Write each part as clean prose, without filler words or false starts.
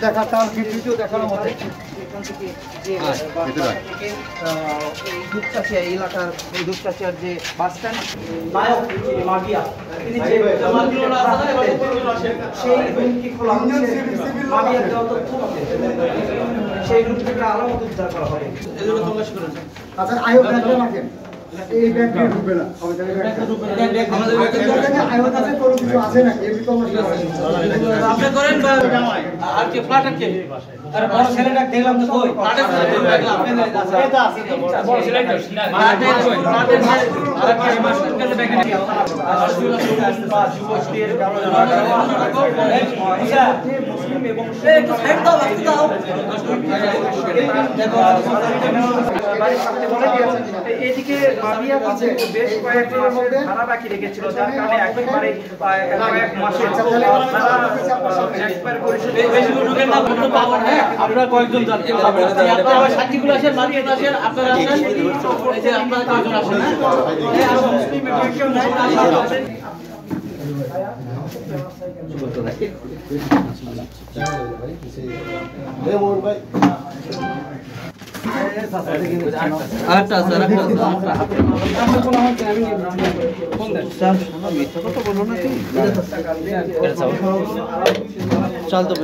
দেখা তার ভিডিও দেখানোর মতো এখান থেকে যে এই দুপচাচিয়া এলাকার এই দুপচাচিয়ার যে বাস স্ট্যান্ড নায়ক মাগিয়া তিনি যে সেই রুমটি খোলা হচ্ছে মাগিয়ার দেওয়া তথ্য মতে সেই রুম থেকে আলামত উদ্ধার করা হয়। এজন্য তল্লাশ করেছে। আচ্ছা আয়ো ব্যাগটা রাখেন, এই ব্যাগটা ঢুকবে না আমাদের ব্যাগটা আমাদের ব্যাগটা আয়ো কাছে কোনো কিছু আছে নাকি এই তল্লাশ আপনি করেন বা আর কি ফ্ল্যাটের কে আরে বড় ছেলেটা দেখলাম তো কই ফ্ল্যাটের দেখলাম এটা আছে বড় ছেলেটা ফ্ল্যাটের কই ফ্ল্যাটের আর কি মাস্টার কাছে ব্যাগ নিয়ে যুবশক্তির মুসলিম এবং একটু সাইড দাও একটু দাও এদিকে মাবিয়া কাছে বেশ কয়েক মাসের ধারা বাকি রেখেছিল যার কারণে একেবারে কয়েক মাসের এক্সপায়ার করেছিল। বেশি ঢুকেন না বন্ধ পাওয়ার হ্যাঁ আপনারা কয়েকজন জানেন আপনারা সাক্ষীগুলো আসেন মারিয়ে আসেন আপনারা আসেন এই যে আপনারা কয়েকজন আসেন এই আর মুসলিম কেউ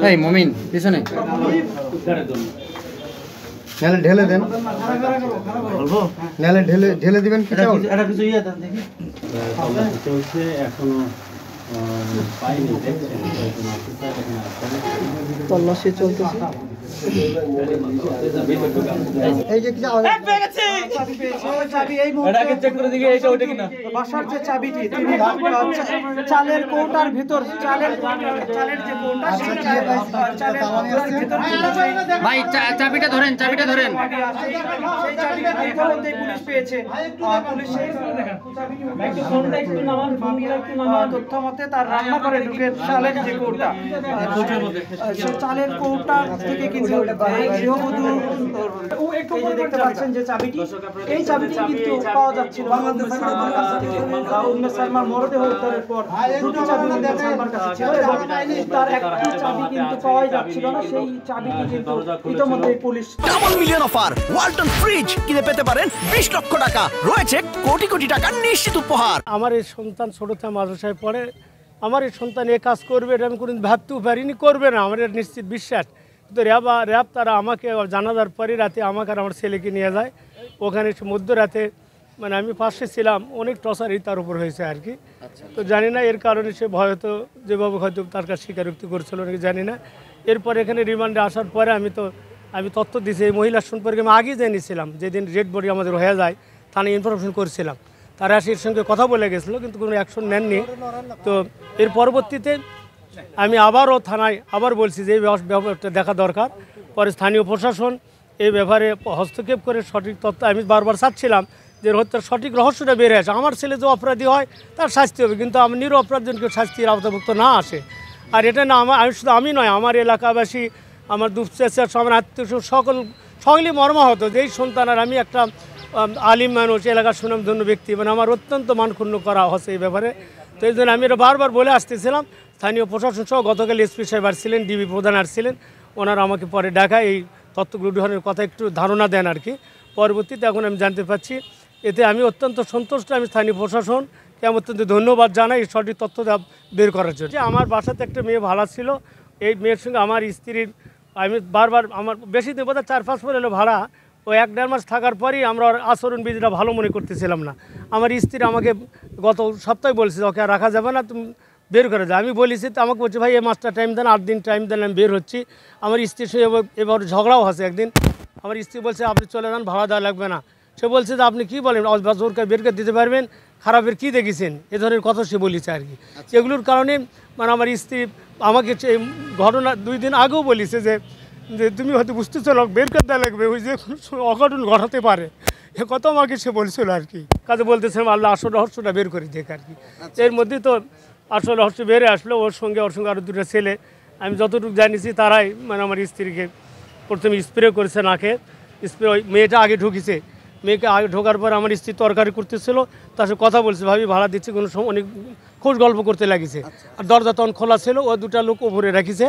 নাই মমিন পিছনে ঢেলে দেন, ঢেলে দিবেন কিছু ইয়ে দেন দেখি চলছে এখনো পাইনি দেখছেন তল্লাশি চলতেছে। এই যে কিছু বাসার যে চাবিটি তিনি চালের কৌটার ভিতর চালের যে কৌটা ভাই চাবিটা ধরেন চাবিটা ধরেন সেই চাবিটি পুলিশ পেয়েছে। পুলিশ তথ্য মতে তার রান্না করে ঢুকে চালের যে কৌটা সেই চালের কৌটা থেকে কিন্তু দেখতে পাচ্ছেন যে চাবিটি এই চাবিটি কিন্তু পাওয়া যাচ্ছিল সালমার মরদেহ উদ্ধারের পর দুটি চাবি সালমার কাছে ছিল এবং তার একটি চাবি কিন্তু পাওয়া যাচ্ছিল না। সেই চাবিটি কিন্তু ইতিমধ্যে police double million offer Walton fridge কিনে পেতে পারেন 20 লক্ষ টাকা, রয়েছে কোটি কোটি টাকার নিশ্চিত উপহার। আমার এই সন্তান ছোটতে মাদ্রাসায় পড়ে, আমার এই সন্তান এ কাজ করবে এটা আমি কোনোদিন ভাবতেও পারিনি, করবে না আমার নিশ্চিত বিশ্বাস। তো র্যাব তারা আমাকে জানাজার পরে রাতে আমাকে আর আমার ছেলেকে নিয়ে যায় ওখানে মধ্যরাতে, মানে আমি পাশে ছিলাম, অনেক টর্চারই তার উপর হয়েছে আর কি। তো জানি না এর কারণে সে হয়তো যেভাবে হয়তো তার কাছে স্বীকারোক্তি করছিল নাকি জানি না। এরপর এখানে রিমান্ডে আসার পরে আমি তথ্য দিয়েছি এই মহিলার সম্পর্কে আমি আগেই জেনেছিলাম, যেদিন রেড বডি আমাদের হয়ে যায় থানায় ইনফরমেশন করেছিলাম, তারা এর সঙ্গে কথা বলে গেছিলো কিন্তু কোনো অ্যাকশন নেননি। তো এর পরবর্তীতে আমি আবারও থানায় আবার বলছি যে এই ব্যাপারটা দেখা দরকার। পরে স্থানীয় প্রশাসন এই ব্যাপারে হস্তক্ষেপ করে সঠিক তথ্য, আমি বারবার চাচ্ছিলাম যে হত্যার সঠিক রহস্যটা বেড়ে আসে। আমার ছেলে যে অপরাধী হয় তার শাস্তি হবে, কিন্তু আমি নিরপরাধজনকে শাস্তির আওতাভুক্ত না আসে। আর এটা না আমি নয়, আমার এলাকাবাসী, আমার দুপচাচিয়া আমার আত্মীয় সকলেই মর্মাহত যে এই সন্তান আর আমি একটা আলিম মানুষ, এলাকার সুনামধন্য ব্যক্তি, মানে আমার অত্যন্ত মানক্ষুণ্ণ করা হচ্ছে এই ব্যাপারে। তো এই জন্য আমি এটা বারবার বলে আসতেছিলাম। স্থানীয় প্রশাসন সহ গতকাল এসপি সাহেব আসছিলেন, ডিবি প্রধান আসছিলেন, ওনারা আমাকে পরে ডাকা এই তথ্যগুলো গ্রহণের কথা একটু ধারণা দেন আর কি। পরবর্তীতে এখন আমি জানতে পারছি, এতে আমি অত্যন্ত সন্তুষ্ট। আমি স্থানীয় প্রশাসনকে আমি অত্যন্ত ধন্যবাদ জানাই এই সঠিক তথ্য বের করার জন্য। আমার বাসাতে একটা মেয়ে ভাড়া ছিল, এই মেয়ের সঙ্গে আমার স্ত্রীর আমি বারবার আমার বেশি দিন বোধহয় 4-5 মাস হলো ভাড়া, ও 1-1.5 মাস থাকার পরই আমরা আচরণ বিধিটা ভালো মনে করতেছিলাম না। আমার স্ত্রী আমাকে গত সপ্তাহে বলছে ওকে আর রাখা যাবে না, তুমি বের করে দেয়। আমি বলেছি, তো আমাকে বলছে ভাই এই মাসটা টাইম দেন, 8 দিন টাইম দেন, আমি বের হচ্ছি। আমার স্ত্রীর সঙ্গে এবার ঝগড়াও আছে একদিন। আমার স্ত্রী বলছে আপনি চলে যান, ভাড়া দেওয়া লাগবে না। সে বলছে যে আপনি কী বলেন, জোরকে বের করে দিতে পারবেন, খারাপের কী দেখেছেন, এ ধরনের কথা সে বলেছে আর কি। এগুলোর কারণে মানে আমার স্ত্রী আমাকে ঘটনা 2 দিন আগেও বলেছে যে তুমি হয়তো বুঝতেছো লোক বের করে দেওয়া লাগবে, ওই যে অঘটন ঘটাতে পারে, এ কথা আমাকে সে বলছিল আর কি। কাজে বলতেছিলাম আল্লাহ আসল রহস্যটা বের করে দেখ আর কি। এর মধ্যে তো আসল রহস্য বেড়ে আসলো। ওর সঙ্গে আরও 2টা ছেলে, আমি যতটুকু জানিয়েছি তারাই মানে আমার স্ত্রীকে প্রথমে স্প্রে করেছে নাকে, স্প্রে ওই মেয়েটা আগে ঢুকেছে, মেয়েকে আগে ঢোকার পর আমার স্ত্রী তরকারি করতেছিল, তার সাথে কথা বলছে ভাবি ভাড়া দিচ্ছি, কোনো অনেক খোঁজ গল্প করতে লাগিছে। আর দরজা তখন খোলা ছিল, ও 2টা লোক উপরে রেখেছে।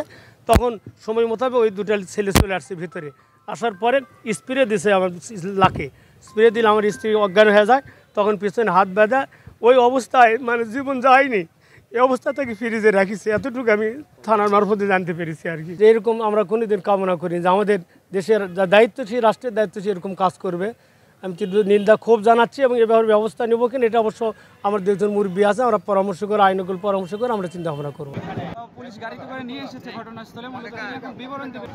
তখন সময় মোতাবেক ওই দুটো ছেলে চলে আসছে ভিতরে, আসার পরে স্প্রে দিছে আমার লাকে, স্প্রে দিলে আমার স্ত্রী অজ্ঞান হয়ে যায়, তখন পিছনে হাত বাঁধা ওই অবস্থায় মানে জীবন যায়নি, এই অবস্থা থেকে ফ্রিজে রাখিছে, এতটুকু আমি থানার মারফতে জানতে পেরেছি আর কি। যে এরকম আমরা কোনোদিন কামনা করি যে আমাদের দেশের যা দায়িত্বশীল, রাষ্ট্রের দায়িত্বশীল এরকম কাজ করবে। আমি কিন্তু নিন্দা ক্ষোভ জানাচ্ছি এবং এ ব্যাপারে ব্যবস্থা নেব কিনা এটা অবশ্য আমার দুজন মুরব্বী আছে, আমরা পরামর্শ করে আইনকুল পরামর্শ করে আমরা চিন্তা ভাবনা করবো। পুলিশ গাড়িতে করে নিয়ে এসেছে ঘটনাস্থলে, মূলত তিনি এখন বিবরণ দেবেন।